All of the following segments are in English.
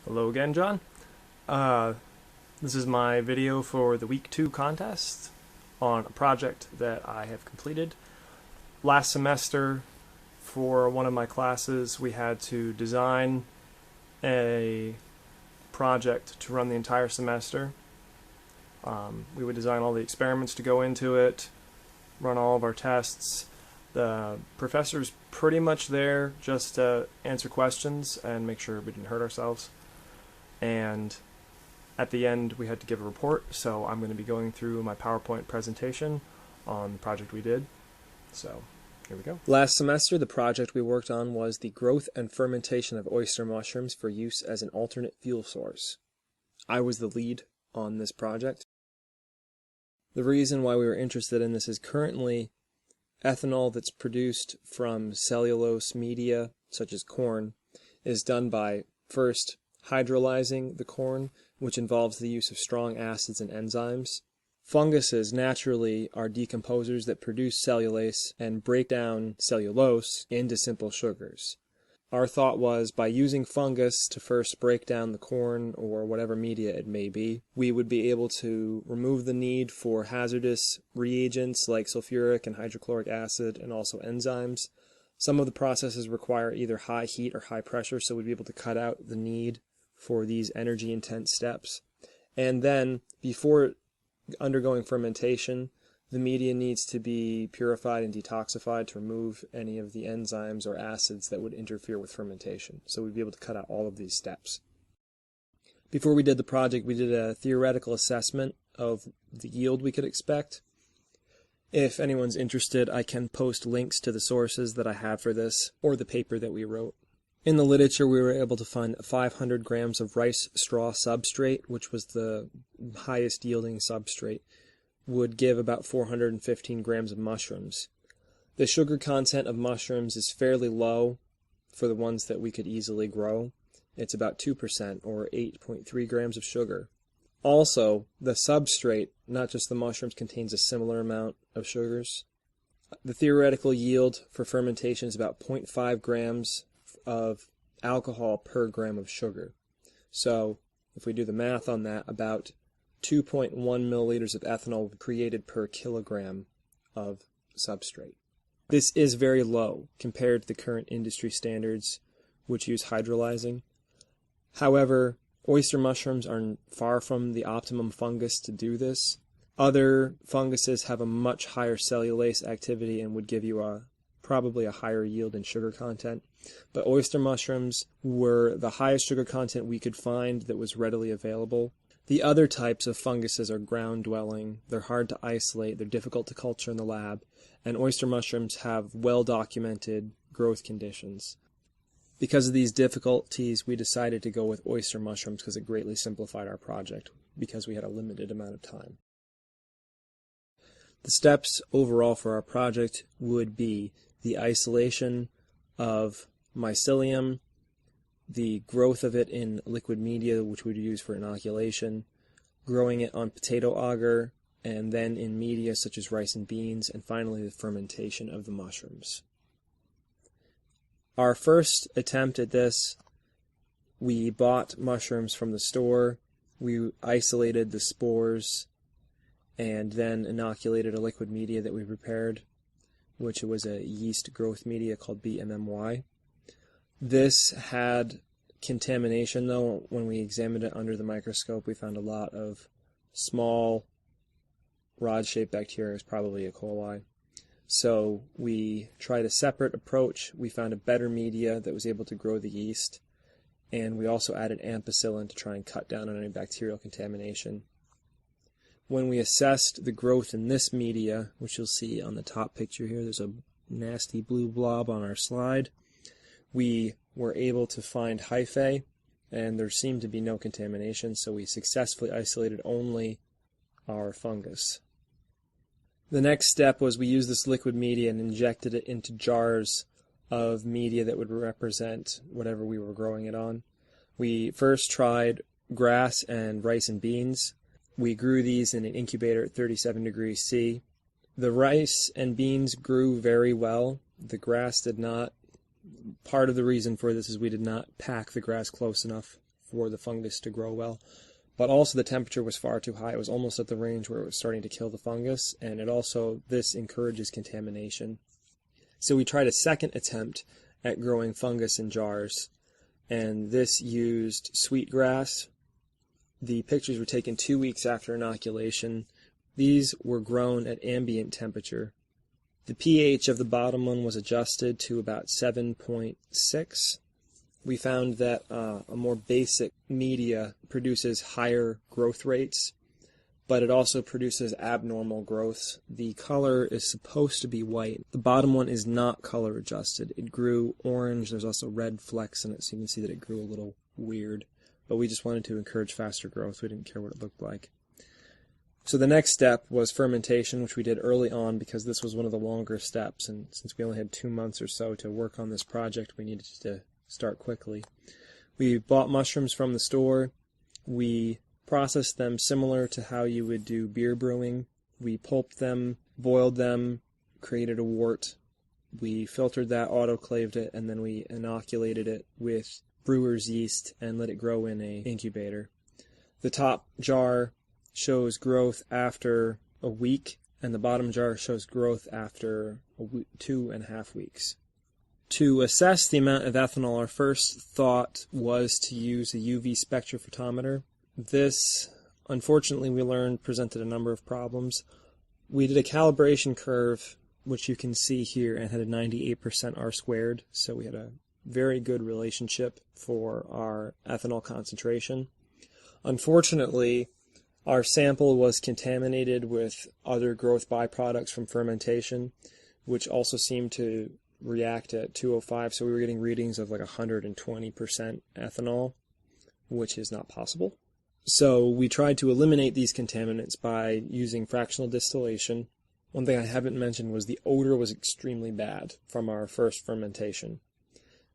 Hello again, John. Uh, this is my video for the Week 2 contest on a project that I have completed. Last semester, for one of my classes, we had to design a project to run the entire semester. We would design all the experiments to go into it, run all of our tests. The professor's pretty much there just to answer questions and make sure we didn't hurt ourselves. And at the end we had to give a report, so I'm going to be going through my PowerPoint presentation on the project we did. So here we go. Last semester the project we worked on was the growth and fermentation of oyster mushrooms for use as an alternate fuel source. I was the lead on this project. The reason why we were interested in this is currently ethanol that's produced from cellulose media such as corn is done by first hydrolyzing the corn, which involves the use of strong acids and enzymes. Funguses naturally are decomposers that produce cellulase and break down cellulose into simple sugars. Our thought was by using fungus to first break down the corn or whatever media it may be, we would be able to remove the need for hazardous reagents like sulfuric and hydrochloric acid and also enzymes. Some of the processes require either high heat or high pressure, so we'd be able to cut out the need for these energy-intense steps. And then, before undergoing fermentation, the media needs to be purified and detoxified to remove any of the enzymes or acids that would interfere with fermentation. So we'd be able to cut out all of these steps. Before we did the project, we did a theoretical assessment of the yield we could expect. If anyone's interested, I can post links to the sources that I have for this, or the paper that we wrote. In the literature, we were able to find 500 grams of rice straw substrate, which was the highest yielding substrate, would give about 415 grams of mushrooms. The sugar content of mushrooms is fairly low for the ones that we could easily grow. It's about 2% or 8.3 grams of sugar. Also, the substrate, not just the mushrooms, contains a similar amount of sugars. The theoretical yield for fermentation is about 0.5 grams of alcohol per gram of sugar. So if we do the math on that, about 2.1 milliliters of ethanol created per kilogram of substrate. This is very low compared to the current industry standards which use hydrolyzing. However, oyster mushrooms are far from the optimum fungus to do this. Other funguses have a much higher cellulase activity and would give you probably a higher yield in sugar content. But oyster mushrooms were the highest sugar content we could find that was readily available. The other types of funguses are ground-dwelling, they're hard to isolate, they're difficult to culture in the lab, and oyster mushrooms have well-documented growth conditions. Because of these difficulties, we decided to go with oyster mushrooms because it greatly simplified our project, because we had a limited amount of time. The steps overall for our project would be the isolation of mycelium, the growth of it in liquid media, which we'd use for inoculation, growing it on potato agar, and then in media such as rice and beans, and finally the fermentation of the mushrooms. Our first attempt at this, we bought mushrooms from the store, we isolated the spores, and then inoculated a liquid media that we prepared, which was a yeast growth media called BMMY. This had contamination, though. When we examined it under the microscope, we found a lot of small rod-shaped bacteria. It was probably E. coli. So we tried a separate approach. We found a better media that was able to grow the yeast, and we also added ampicillin to try and cut down on any bacterial contamination. When we assessed the growth in this media, which you'll see on the top picture here, there's a nasty blue blob on our slide, we were able to find hyphae, and there seemed to be no contamination, so we successfully isolated only our fungus. The next step was we used this liquid media and injected it into jars of media that would represent whatever we were growing it on. We first tried grass and rice and beans. We grew these in an incubator at 37 degrees C. The rice and beans grew very well. The grass did not. Part of the reason for this is we did not pack the grass close enough for the fungus to grow well. But also the temperature was far too high. It was almost at the range where it was starting to kill the fungus, and this encourages contamination. So we tried a second attempt at growing fungus in jars, and this used sweetgrass. The pictures were taken 2 weeks after inoculation. These were grown at ambient temperature. The pH of the bottom one was adjusted to about 7.6. We found that a more basic media produces higher growth rates, but it also produces abnormal growths. The color is supposed to be white. The bottom one is not color adjusted. It grew orange. There's also red flecks in it, so you can see that it grew a little weird. But we just wanted to encourage faster growth. We didn't care what it looked like. So the next step was fermentation, which we did early on because this was one of the longer steps. And since we only had 2 months or so to work on this project, we needed to start quickly. We bought mushrooms from the store. We processed them similar to how you would do beer brewing. We pulped them, boiled them, created a wort. We filtered that, autoclaved it, and then we inoculated it with brewer's yeast and let it grow in an incubator. The top jar shows growth after a week, and the bottom jar shows growth after 2.5 weeks. To assess the amount of ethanol, our first thought was to use a UV spectrophotometer. This, unfortunately, we learned presented a number of problems. We did a calibration curve, which you can see here, and had a 98% R-squared, so we had a very good relationship for our ethanol concentration. Unfortunately, our sample was contaminated with other growth byproducts from fermentation, which also seemed to react at 205, so we were getting readings of like 120% ethanol, which is not possible. So we tried to eliminate these contaminants by using fractional distillation. One thing I haven't mentioned was the odor was extremely bad from our first fermentation.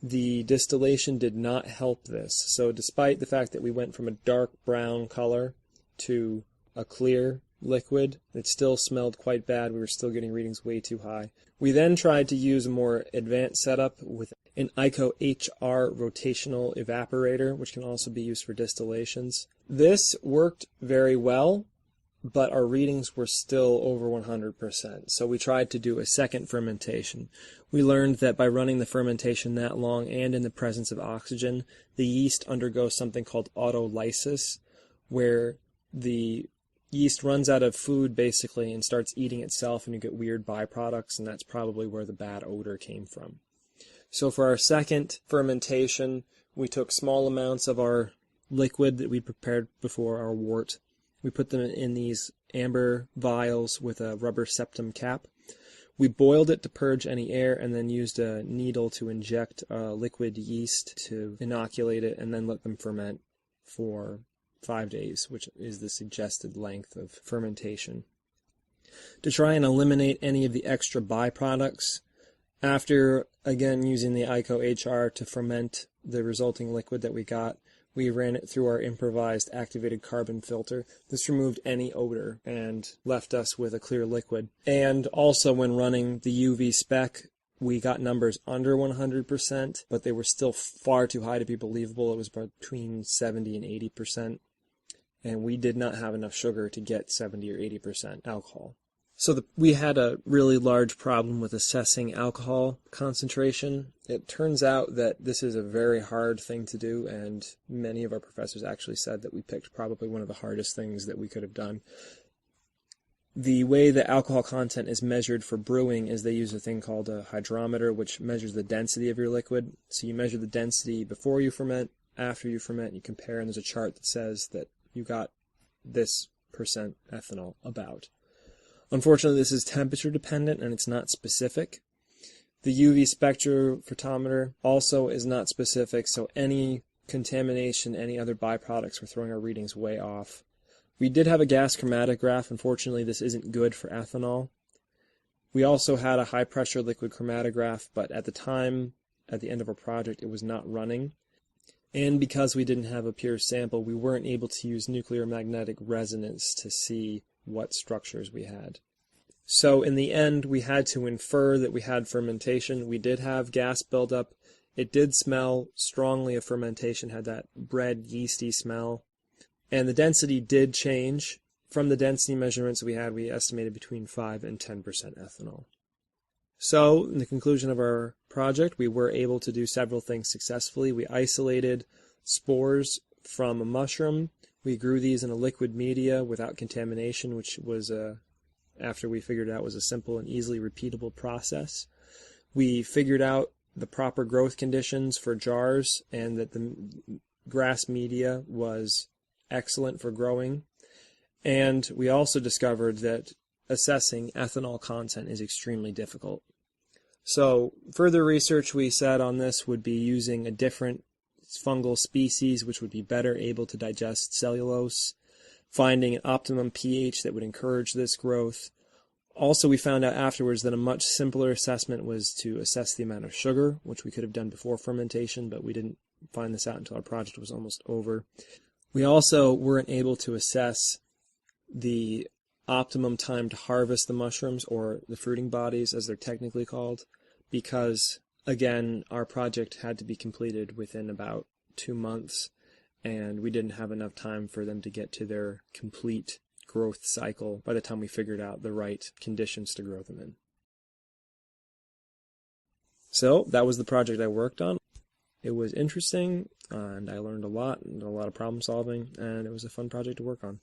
The distillation did not help this, so despite the fact that we went from a dark brown color to a clear liquid, it still smelled quite bad. We were still getting readings way too high. We then tried to use a more advanced setup with an ICO-HR rotational evaporator, which can also be used for distillations. This worked very well, but our readings were still over 100%. So we tried to do a second fermentation. We learned that by running the fermentation that long and in the presence of oxygen, the yeast undergoes something called autolysis, where the yeast runs out of food basically and starts eating itself, and you get weird byproducts, and that's probably where the bad odor came from. So for our second fermentation, we took small amounts of our liquid that we prepared before our wort. We put them in these amber vials with a rubber septum cap. We boiled it to purge any air and then used a needle to inject liquid yeast to inoculate it and then let them ferment for 5 days, which is the suggested length of fermentation. To try and eliminate any of the extra byproducts, after again using the ICO-HR to ferment the resulting liquid that we got, we ran it through our improvised activated carbon filter. This removed any odor and left us with a clear liquid. And also when running the UV spec, we got numbers under 100%, but they were still far too high to be believable. It was between 70 and 80%. And we did not have enough sugar to get 70 or 80% alcohol. So we had a really large problem with assessing alcohol concentration. It turns out that this is a very hard thing to do, and many of our professors actually said that we picked probably one of the hardest things that we could have done. The way the alcohol content is measured for brewing is they use a thing called a hydrometer, which measures the density of your liquid. So you measure the density before you ferment, after you ferment, you compare, and there's a chart that says that you got this percent ethanol about. Unfortunately, this is temperature dependent and it's not specific. The UV spectrophotometer also is not specific, so any contamination, any other byproducts, were throwing our readings way off. We did have a gas chromatograph. Unfortunately, this isn't good for ethanol. We also had a high pressure liquid chromatograph, but at the time, at the end of our project, it was not running. And because we didn't have a pure sample, we weren't able to use nuclear magnetic resonance to see what structures we had. So in the end, we had to infer that we had fermentation. We did have gas buildup It did smell strongly of fermentation, had that bread yeasty smell. And the density did change. From the density measurements we had, we estimated between 5 and 10% ethanol. So, in the conclusion of our project, we were able to do several things successfully. We isolated spores from a mushroom. We grew these in a liquid media without contamination, which was, after we figured out, was a simple and easily repeatable process. We figured out the proper growth conditions for jars and that the grass media was excellent for growing. And we also discovered that assessing ethanol content is extremely difficult. So further research we said on this would be using a different fungal species which would be better able to digest cellulose, finding an optimum pH that would encourage this growth. Also, we found out afterwards that a much simpler assessment was to assess the amount of sugar, which we could have done before fermentation, but we didn't find this out until our project was almost over. We also weren't able to assess the optimum time to harvest the mushrooms, or the fruiting bodies as they're technically called, because again our project had to be completed within about 2 months and we didn't have enough time for them to get to their complete growth cycle by the time we figured out the right conditions to grow them in. So that was the project I worked on. It was interesting and I learned a lot and a lot of problem solving, and it was a fun project to work on.